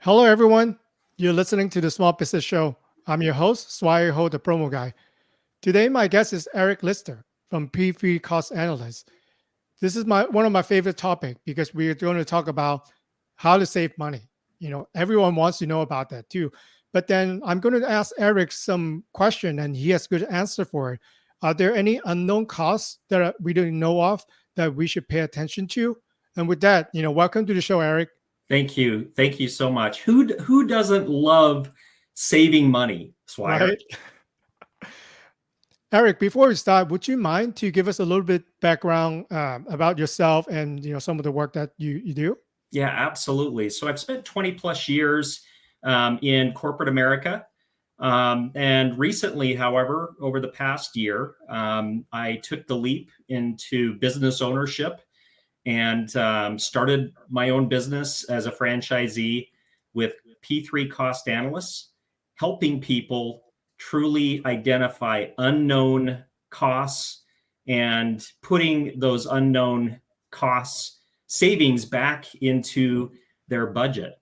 Hello, everyone. You're listening to the Small Business Show. I'm your host, Swire Ho, the promo guy. Today, my guest is Eric Lister from P3 Cost Analysts. This is one of my favorite topics because we're going to talk about how to save money. Everyone wants to know about that too. But then I'm going to ask Eric some question, and he has good answer for it. Are there any unknown costs that we don't know of that we should pay attention to? And with that, welcome to the show, Eric. Thank you. Thank you so much. Who doesn't love saving money, Swire? Right. Eric, before we start, would you mind to give us a little bit background about yourself and some of the work that you do? Yeah, absolutely. So I've spent 20 plus years in corporate America. And recently, however, over the past year, I took the leap into business ownership and started my own business as a franchisee with P3 Cost Analysts, helping people truly identify unknown costs and putting those unknown costs savings back into their budget.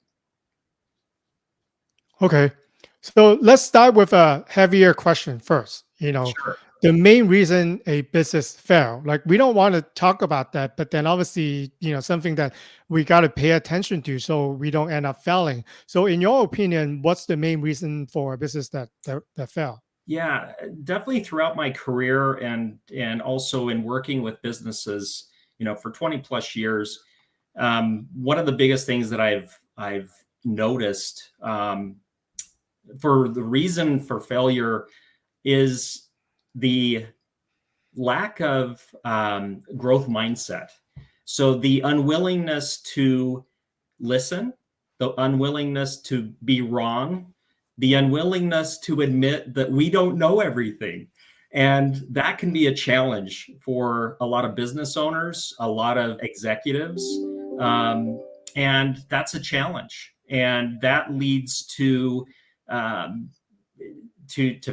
Okay. So let's start with a heavier question first. Sure. The main reason a business failed, like we don't want to talk about that, but then obviously, something that we got to pay attention to so we don't end up failing. So in your opinion, what's the main reason for a business that failed? Yeah, definitely throughout my career and also in working with businesses, for 20 plus years, one of the biggest things that I've noticed for the reason for failure is the lack of growth mindset. So the unwillingness to listen, the unwillingness to be wrong, the unwillingness to admit that we don't know everything. And that can be a challenge for a lot of business owners, a lot of executives. And that's a challenge. And that leads to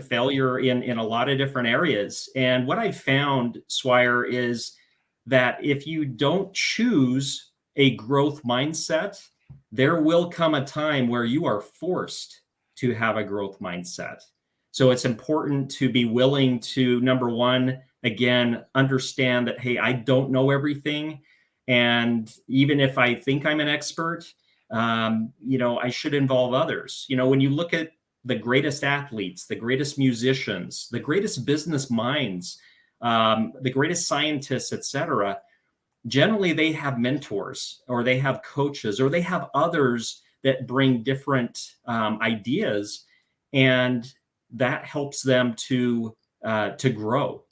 failure in a lot of different areas. And what I've found, Swire, is that if you don't choose a growth mindset, there will come a time where you are forced to have a growth mindset. So it's important to be willing to, number one, again, understand that, hey, I don't know everything. And even if I think I'm an expert, I should involve others. When you look at the greatest athletes, the greatest musicians, the greatest business minds, the greatest scientists, etc., generally they have mentors or they have coaches or they have others that bring different ideas, and that helps them to grow.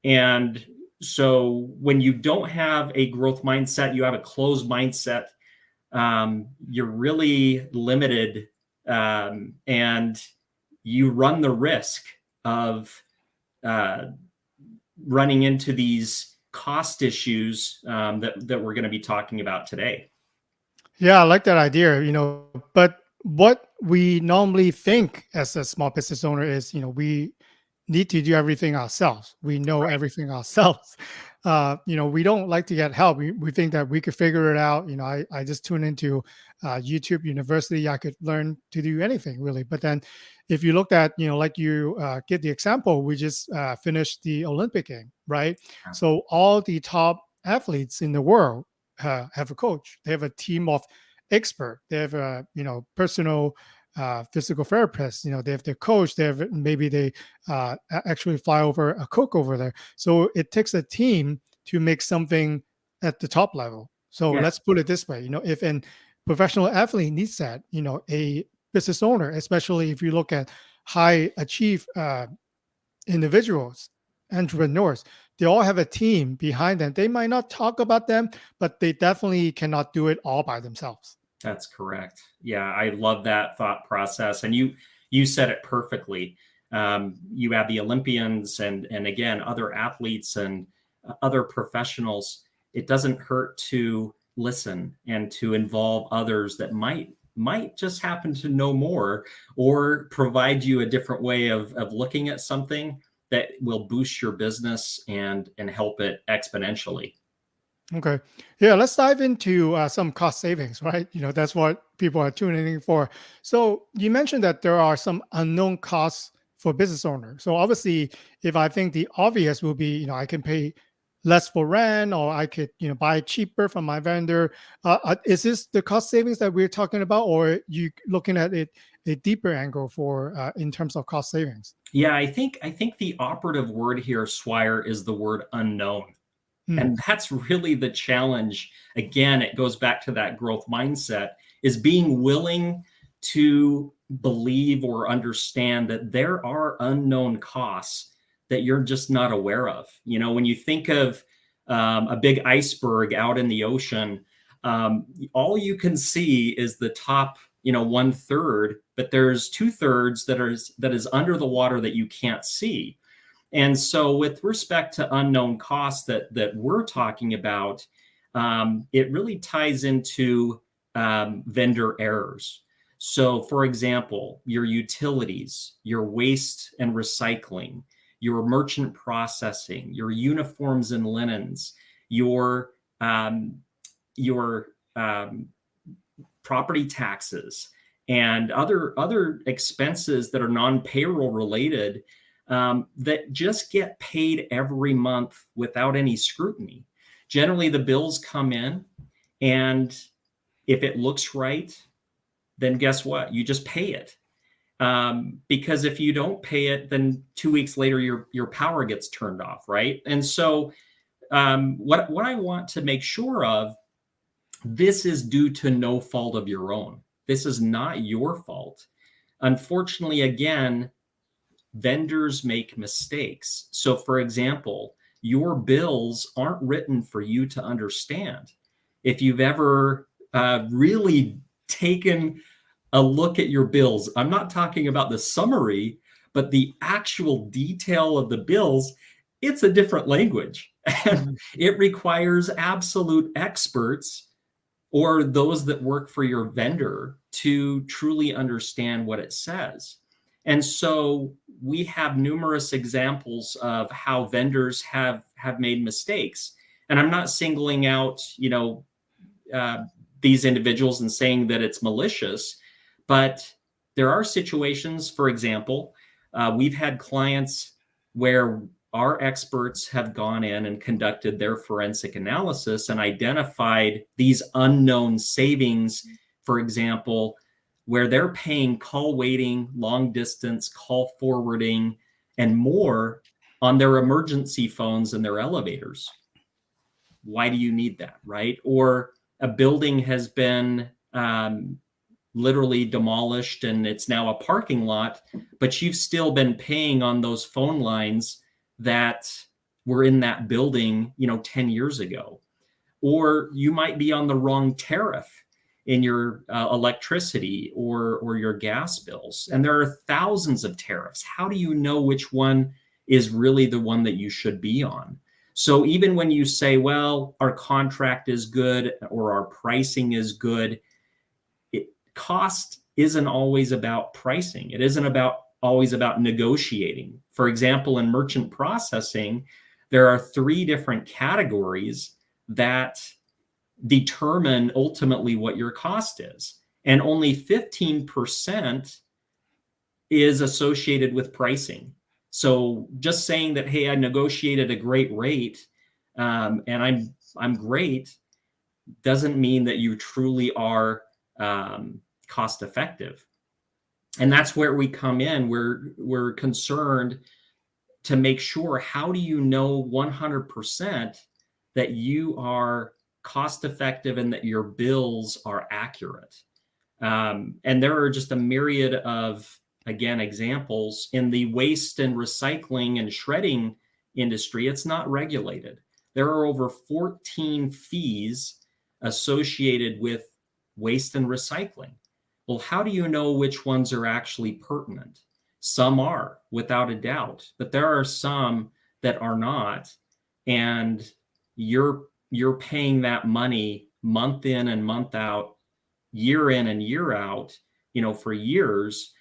And so when you don't have a growth mindset, you have a closed mindset, you're really limited, and you run the risk of running into these cost issues that we're going to be talking about today. Yeah, I like that idea, but what we normally think as a small business owner is, we need to do everything ourselves. We know Right. everything ourselves. We don't like to get help. We think that we could figure it out. I just tune into YouTube University. I could learn to do anything really. But then if you looked at, like you get the example, we just finished the Olympic game, right? Yeah. So all the top athletes in the world have a coach. They have a team of expert. They have a, personal physical therapist. They have their coach. Maybe they actually fly over a cook over there. So it takes a team to make something at the top level. So Yeah. let's put it this way: if a professional athlete needs that, a business owner, especially if you look at high achieve individuals, entrepreneurs, they all have a team behind them. They might not talk about them, but they definitely cannot do it all by themselves. That's correct. Yeah, I love that thought process. And you said it perfectly. You have the Olympians and again, other athletes and other professionals. It doesn't hurt to listen and to involve others that might just happen to know more or provide you a different way of looking at something that will boost your business and help it exponentially. Okay. Yeah, let's dive into some cost savings, right? That's what people are tuning in for. So you mentioned that there are some unknown costs for business owners. So obviously, if I think the obvious will be, I can pay less for rent, or I could, buy cheaper from my vendor. Is this the cost savings that we're talking about, or you looking at it a deeper angle for in terms of cost savings? Yeah, I think the operative word here, Swire, is the word unknown. Hmm. And that's really the challenge. Again, it goes back to that growth mindset, is being willing to believe or understand that there are unknown costs that you're just not aware of. When you think of a big iceberg out in the ocean, all you can see is the top, 1/3, but there's 2/3 that is under the water that you can't see. And so, with respect to unknown costs that we're talking about, it really ties into vendor errors. So, for example, your utilities, your waste and recycling, your merchant processing, your uniforms and linens, your um, your property taxes, and other expenses that are non-payroll related, that just get paid every month without any scrutiny. Generally, the bills come in, and if it looks right, then guess what? You just pay it. Because if you don't pay it, then 2 weeks later, your power gets turned off, right? And so, what I want to make sure of, this is due to no fault of your own. This is not your fault. Unfortunately, again, vendors make mistakes. So, for example, your bills aren't written for you to understand. If you've ever really taken a look at your bills, I'm not talking about the summary, but the actual detail of the bills, it's a different language. And Mhm. it requires absolute experts or those that work for your vendor to truly understand what it says. And so we have numerous examples of how vendors have made mistakes. And I'm not singling out, uh, these individuals and saying that it's malicious, but there are situations, for example, we've had clients where our experts have gone in and conducted their forensic analysis and identified these unknown savings, for example, where they're paying call waiting, long distance, call forwarding, and more on their emergency phones and their elevators. Why do you need that, right? Or a building has been literally demolished and it's now a parking lot, but you've still been paying on those phone lines that were in that building, 10 years ago. Or you might be on the wrong tariff in your electricity or your gas bills. And there are thousands of tariffs. How do you know which one is really the one that you should be on? So even when you say, well, our contract is good or our pricing is good, cost isn't always about pricing. It isn't always about negotiating. For example, in merchant processing, there are 3 different categories that determine ultimately what your cost is. And only 15% is associated with pricing. So just saying that, hey, I negotiated a great rate, and I'm great, doesn't mean that you truly are cost effective. And that's where we come in. We're concerned to make sure, how do you know 100% that you are cost effective and that your bills are accurate? And there are just a myriad of, again, examples in the waste and recycling and shredding industry. It's not regulated. There are over 14 fees associated with waste and recycling. Well, how do you know which ones are actually pertinent? Some are, without a doubt, but there are some that are not. And you're paying that money month in and month out, year in and year out, for years.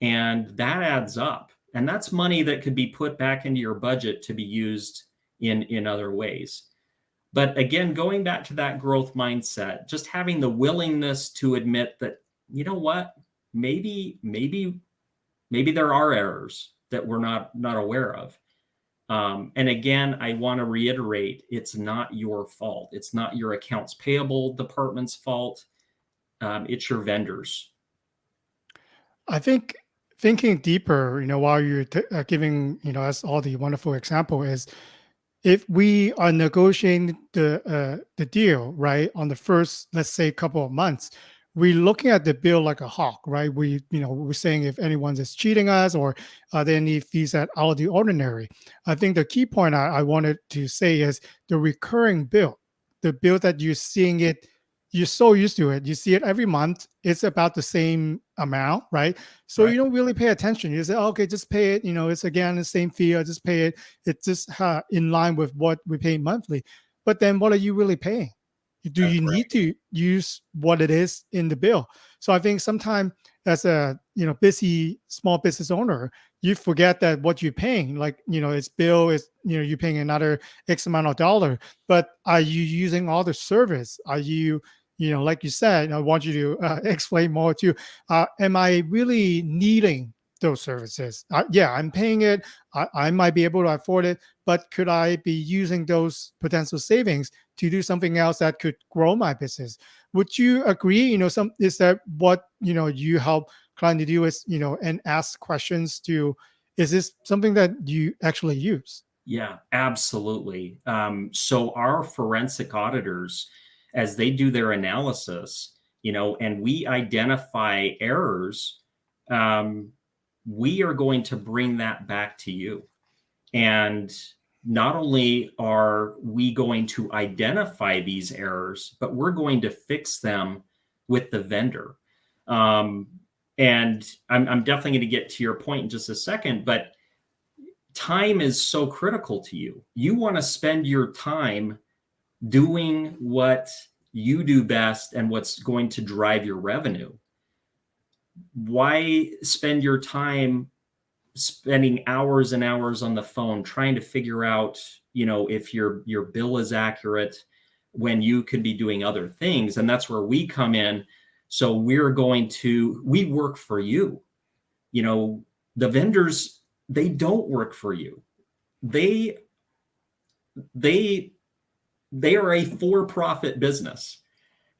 And that adds up. And that's money that could be put back into your budget to be used in other ways. But again, going back to that growth mindset, just having the willingness to admit that you know what? Maybe there are errors that we're not aware of. And again, I want to reiterate, it's not your fault. It's not your accounts payable department's fault. It's your vendors. I think thinking deeper, while you're giving, us all the wonderful example is if we are negotiating the deal right on the first, let's say, couple of months, we're looking at the bill like a hawk, right? We're saying if anyone is cheating us or are there any fees that out of the ordinary. I think the key point I wanted to say is the recurring bill, the bill that you're seeing it, you're so used to it, you see it every month, it's about the same amount, right? So Right. you don't really pay attention. You say, "Oh, okay, just pay it, it's again the same fee, I'll just pay it." It's just in line with what we pay monthly. But then what are you really paying? Do That's you need right. to use what it is in the bill? So I think sometimes as a busy small business owner, you forget that what you're paying, like it's bill is you're paying another X amount of dollar. But are you using all the service? Are you like you said, I want you to explain more too. Am I really needing those services? Yeah, I'm paying it. I might be able to afford it, but could I be using those potential savings to do something else that could grow my business? Would you agree? Some is that what you help client to do is and ask questions to. Is this something that you actually use? Yeah, absolutely. So our forensic auditors, as they do their analysis, and we identify errors, um, we are going to bring that back to you. And not only are we going to identify these errors, but we're going to fix them with the vendor. Um, and I'm definitely going to get to your point in just a second, but time is so critical to you. You want to spend your time doing what you do best and what's going to drive your revenue. Why spend your time spending hours and hours on the phone trying to figure out, if your bill is accurate when you could be doing other things? And that's where we come in. So we work for you. The vendors, they don't work for you. They they they are a for-profit business.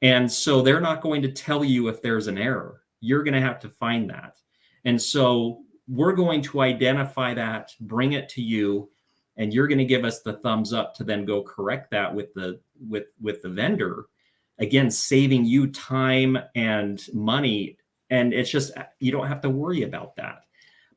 And so they're not going to tell you if there's an error. You're going to have to find that. And so we're going to identify that, bring it to you, and you're going to give us the thumbs up to then go correct that with the vendor. Again, saving you time and money. And it's just, you don't have to worry about that.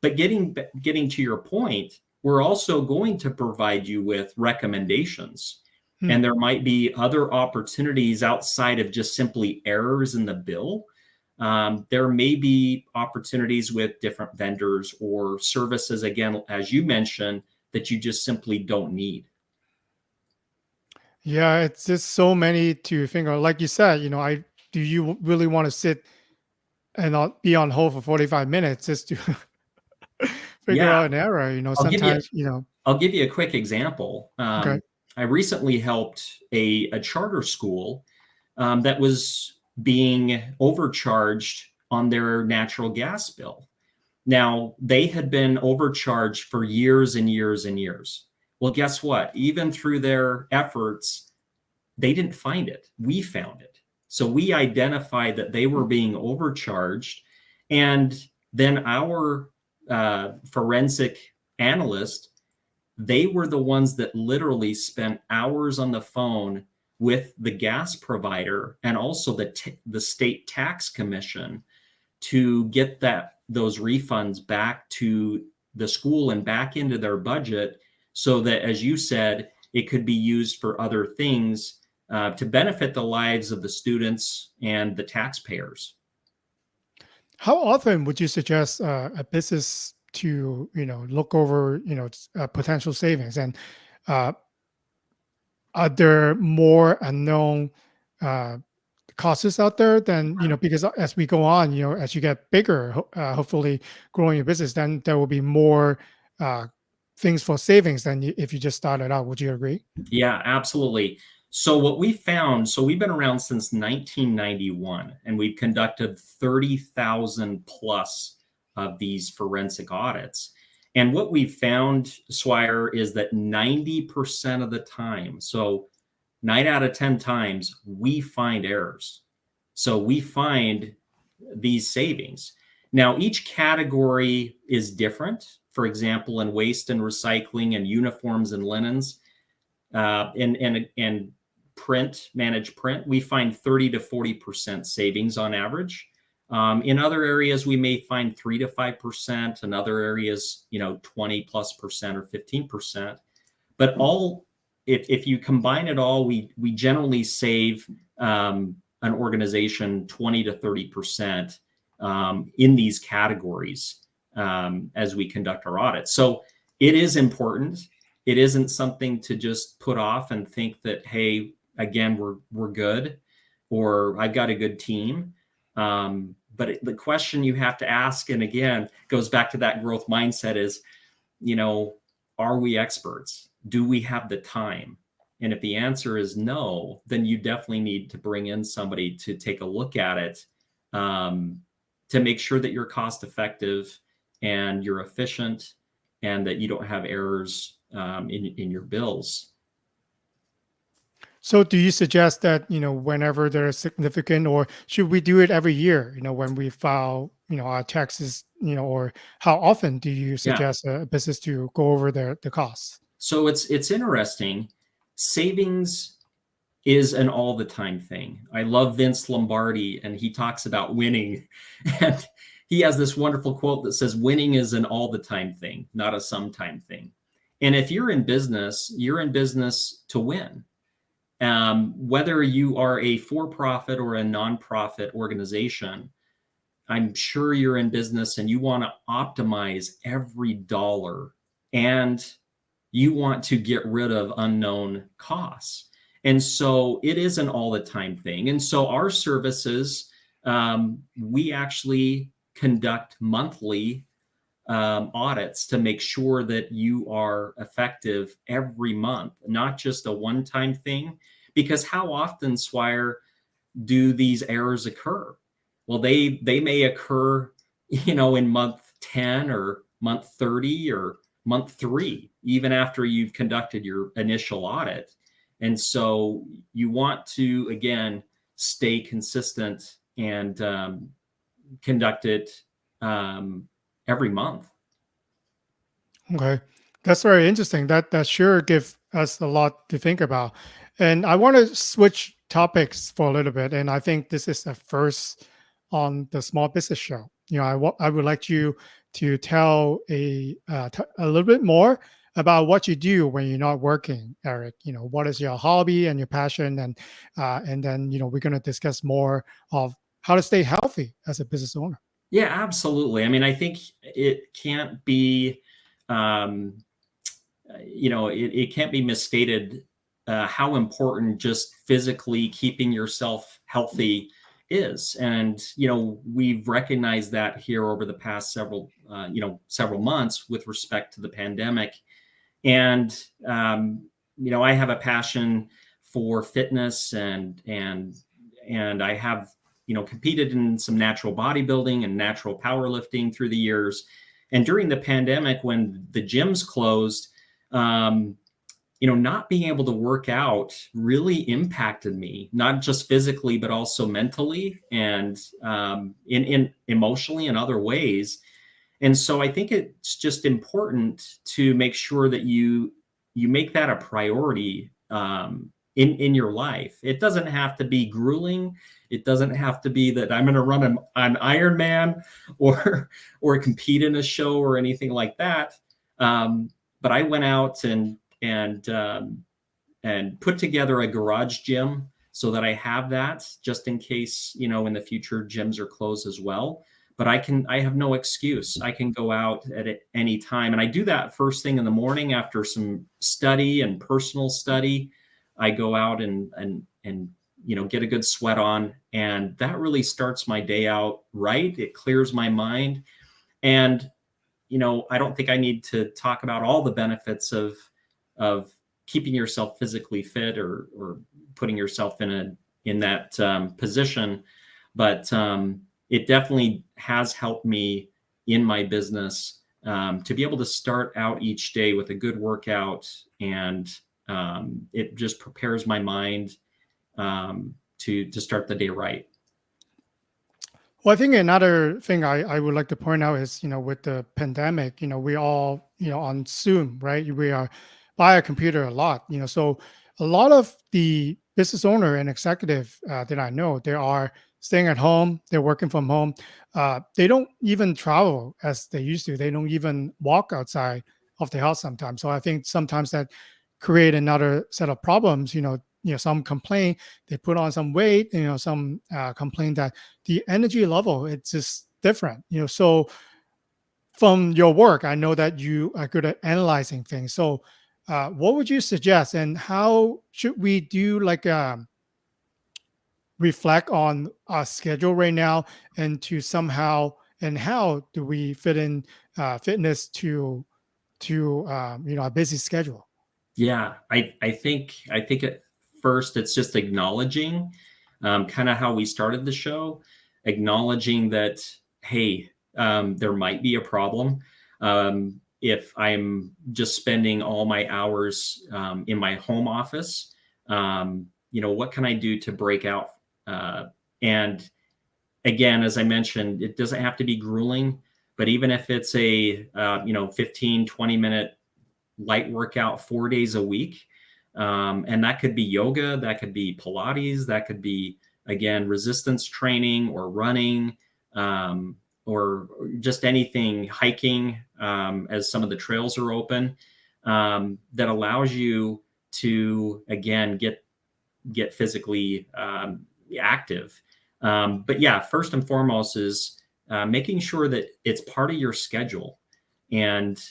But getting to your point, we're also going to provide you with recommendations. Hmm. And there might be other opportunities outside of just simply errors in the bill. There may be opportunities with different vendors or services, again, as you mentioned, that you just simply don't need. Yeah, it's just so many to think of. Like you said, I do you really want to sit and not be on hold for 45 minutes just to figure Yeah, out an error? I'll give you Sometimes, I'll give you a quick example. okay. I recently helped a charter school that was being overcharged on their natural gas bill. Now, they had been overcharged for years and years and years. Well, guess what? Even through their efforts, they didn't find it. We found it. So we identified that they were being overcharged. And then our forensic analyst, they were the ones that literally spent hours on the phone with the gas provider and also the state tax commission to get those refunds back to the school and back into their budget, so that, as you said, it could be used for other things to benefit the lives of the students and the taxpayers. How often would you suggest a business to, look over, potential savings? And uh, are there more unknown uh, costs out there than, because as we go on, as you get bigger, hopefully growing your business, then there will be more uh, things for savings than if you just started out. Would you agree? Yeah, absolutely. So what we found, so we've been around since 1991, and we've conducted 30,000 plus of these forensic audits. And what we found, Swire, is that 90% of the time, so 9 out of 10 times, we find errors. So we find these savings. Now, each category is different. For example, in waste and recycling and uniforms and linens, and print, managed print, we find 30 to 40% savings on average. In other areas, we may find 3 to 5%. In other areas, 20+% or 15%. But if you combine it all, we generally save an organization 20 to 30% in these categories as we conduct our audits. So it is important. It isn't something to just put off and think that, hey, again, we're good, or I've got a good team. But the question you have to ask, and again, goes back to that growth mindset, is, are we experts? Do we have the time? And if the answer is no, then you definitely need to bring in somebody to take a look at it, to make sure that you're cost effective and you're efficient, and that you don't have errors in your bills. So do you suggest that, whenever there is significant, or should we do it every year, when we file, our taxes, or how often do you suggest a business to go over the costs? So it's interesting. Savings is an all the time thing. I love Vince Lombardi, and he talks about winning. And he has this wonderful quote that says, winning is an all the time thing, not a sometime thing. And if you're in business, you're in business to win. Whether you are a for-profit or a nonprofit organization, I'm sure you're in business and you want to optimize every dollar, and you want to get rid of unknown costs. And so it is an all the time thing. And so our services, we actually conduct monthly audits to make sure that you are effective every month, not just a one-time thing. Because how often, Swire, do these errors occur? Well, they may occur, in month 10 or month 30 or month 3, even after you've conducted your initial audit. And so you want to, again, stay consistent and conduct it every month. Okay, that's very interesting. That sure gives us a lot to think about. And I want to switch topics for a little bit. And I think this is the first on the Small Business Show. I would like you to tell a little bit more about what you do when you're not working, Eric. What is your hobby and your passion, and then we're going to discuss more of how to stay healthy as a business owner. Yeah, absolutely. I mean, I think it can't be, it can't be misstated how important just physically keeping yourself healthy is. And, we've recognized that here over the past several months with respect to the pandemic. And, I have a passion for fitness, and I have, competed in some natural bodybuilding and natural powerlifting through the years. And during the pandemic, when the gyms closed, not being able to work out really impacted me, not just physically, but also mentally and in emotionally and other ways. And so I think it's just important to make sure that you make that a priority in your life. It doesn't have to be grueling. It doesn't have to be that I'm going to run an Ironman or compete in a show or anything like that. But I went out and put together a garage gym so that I have that just in case, in the future gyms are closed as well. But I have no excuse. I can go out at any time. And I do that first thing in the morning after some study and personal study. I go out and get a good sweat on, and that really starts my day out right. It clears my mind. And, I don't think I need to talk about all the benefits of keeping yourself physically fit or putting yourself in that position. But it definitely has helped me in my business to be able to start out each day with a good workout, and it just prepares my mind to start the day right. Well, I think another thing I would like to point out is, with the pandemic, we all, on Zoom, right? We are by a computer a lot, so a lot of the business owner and executive that I know, they are staying at home, they're working from home. They don't even travel as they used to. They don't even walk outside of the house sometimes. So I think sometimes that create another set of problems. Some complain they put on some weight. Some complain that the energy level it's just different. So from your work, I know that you are good at analyzing things. So what would you suggest, and how should we do, like, reflect on our schedule right now, and to somehow, and how do we fit in fitness to a busy schedule? Yeah, I think at first it's just acknowledging kind of how we started the show, acknowledging that, hey, there might be a problem if I'm just spending all my hours in my home office. What can I do to break out? And again, as I mentioned, it doesn't have to be grueling, but even if it's a 15, 20-minute light workout 4 days a week. And that could be yoga, that could be Pilates, that could be, again, resistance training or running, or just anything, hiking, as some of the trails are open, that allows you to, again, get physically active. But yeah, first and foremost is making sure that it's part of your schedule. And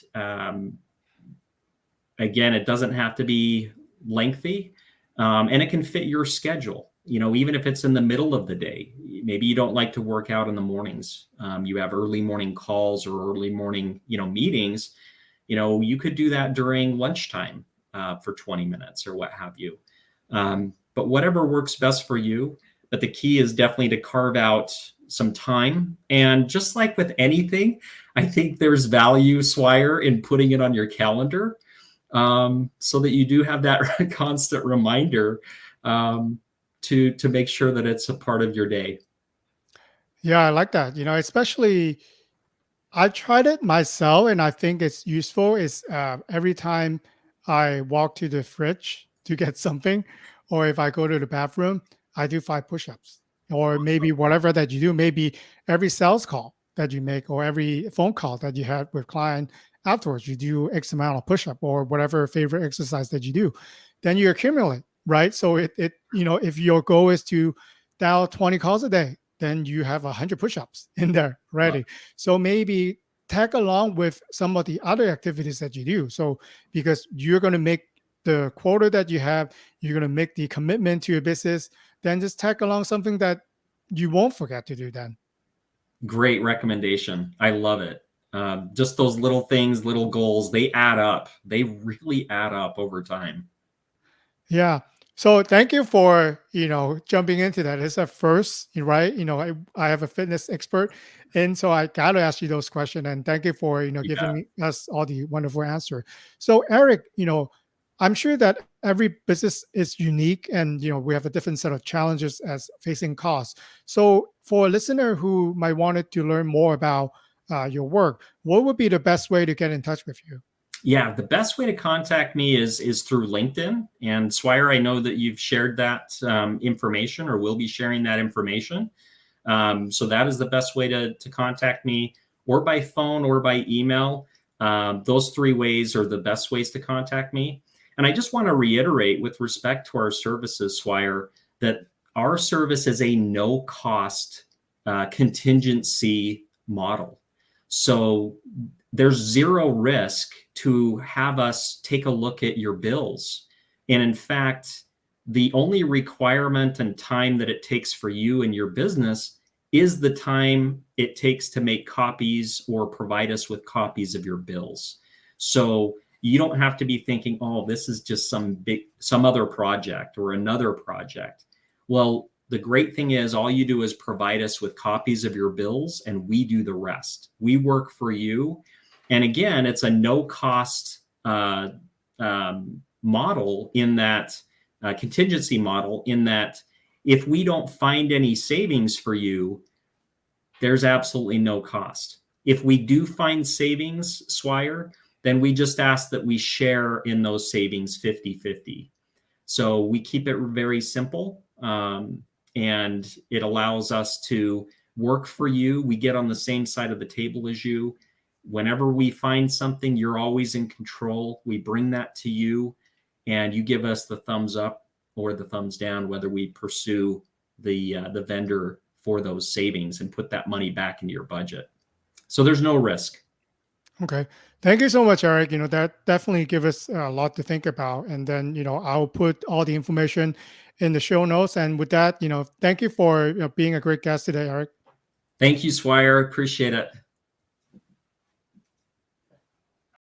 again, it doesn't have to be lengthy, and it can fit your schedule. Even if it's in the middle of the day, maybe you don't like to work out in the mornings. You have early morning calls or early morning, meetings. You could do that during lunchtime for 20 minutes or what have you. But whatever works best for you. But the key is definitely to carve out some time. And just like with anything, I think there's value, Swire, in putting it on your calendar, so that you do have that constant reminder to make sure that it's a part of your day. Yeah, I like that. Especially I tried it myself, and I think it's useful. Is every time I walk to the fridge to get something, or if I go to the bathroom, I do 5 push-ups, or maybe whatever that you do. Maybe every sales call that you make, or every phone call that you had with client afterwards, you do X amount of push-up or whatever favorite exercise that you do. Then you accumulate, right? So if your goal is to dial 20 calls a day, then you have 100 push-ups in there Love ready. So maybe tag along with some of the other activities that you do. So because you're going to make the quota that you have, you're going to make the commitment to your business, then just tag along something that you won't forget to do then. Great recommendation. I love it. Just those little things, little goals, they add up. They really add up over time. Yeah. So thank you for, jumping into that. It's a first, right? I have a fitness expert. And so I got to ask you those questions. And thank you for, You bet. giving us all the wonderful answer. So Eric, I'm sure that every business is unique, and, we have a different set of challenges as facing costs. So for a listener who might wanted to learn more about your work, what would be the best way to get in touch with you? Yeah, the best way to contact me is through LinkedIn. And Swire, I know that you've shared that information, or will be sharing that information. So that is the best way to contact me, or by phone or by email. Those three ways are the best ways to contact me. And I just want to reiterate, with respect to our services, Swire, that our service is a no cost contingency model. So there's zero risk to have us take a look at your bills. And in fact, the only requirement and time that it takes for you and your business is the time it takes to make copies or provide us with copies of your bills. So You don't have to be thinking, oh, this is just some other project or another project. Well, the great thing is all you do is provide us with copies of your bills and we do the rest. We work for you. And again, it's a no cost model in that contingency model, in that if we don't find any savings for you, there's absolutely no cost. If we do find savings, Swire, then we just ask that we share in those savings 50-50. So we keep it very simple, and it allows us to work for you. We get on the same side of the table as you. Whenever we find something, you're always in control. We bring that to you, and you give us the thumbs up or the thumbs down, whether we pursue the vendor for those savings and put that money back into your budget. So there's no risk. Okay. Thank you so much, Eric. That definitely gives us a lot to think about. And then, I'll put all the information in the show notes. And with that, thank you for being a great guest today, Eric. Thank you, Swire. Appreciate it.